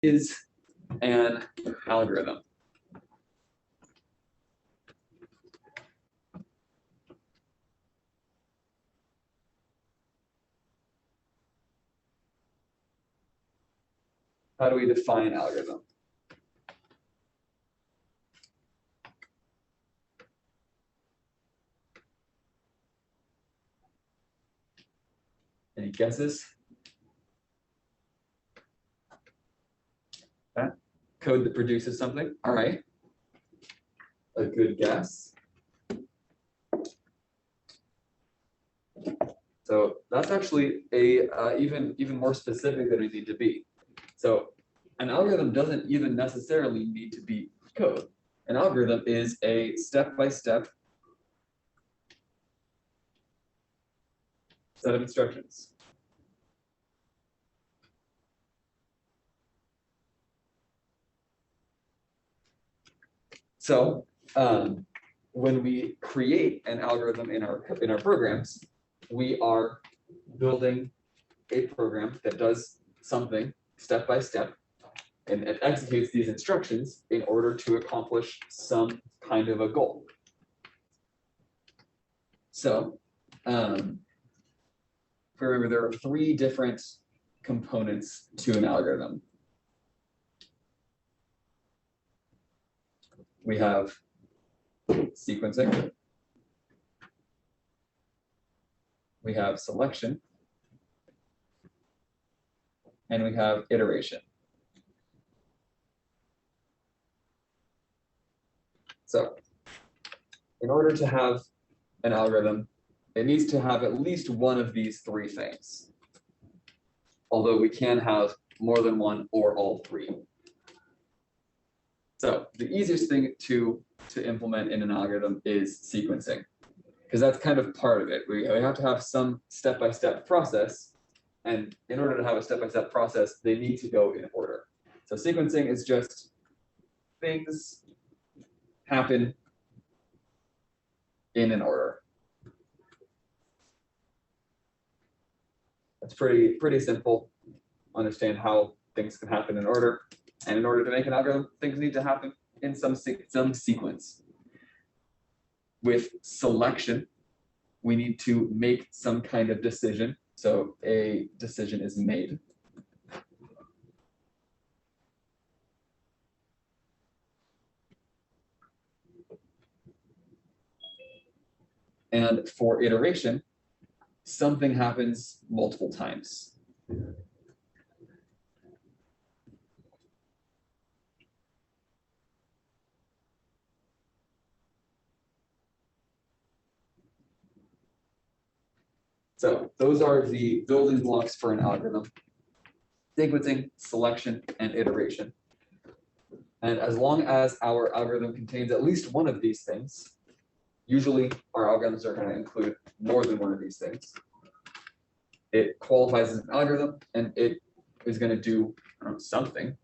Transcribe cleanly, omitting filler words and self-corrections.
is an algorithm? How do we define algorithm? Any guesses? That code that produces something. All right. A good guess. So that's actually a even more specific than we need to be. So an algorithm doesn't even necessarily need to be code. An algorithm is a step-by-step set of instructions. So when we create an algorithm in our programs, we are building a program that does something step by step, and it executes these instructions in order to accomplish some kind of a goal. So if you remember, there are 3 different components to an algorithm. We have sequencing, we have selection, and we have iteration. So in order to have an algorithm, it needs to have at least one of these 3 things, although we can have more than one or all 3. So the easiest thing to implement in an algorithm is sequencing, because that's kind of part of it. We have to have some step-by-step process, and in order to have a step-by-step process, they need to go in order. So sequencing is just things happen in an order. It's pretty simple. Understand how things can happen in order, and in order to make an algorithm, things need to happen in some sequence. With selection, we need to make some kind of decision. So a decision is made. And for iteration, something happens multiple times. So those are the building blocks for an algorithm: sequencing, selection, and iteration. And as long as our algorithm contains at least one of these things, usually our algorithms are going to include more than one of these things, it qualifies as an algorithm, and it is going to do something.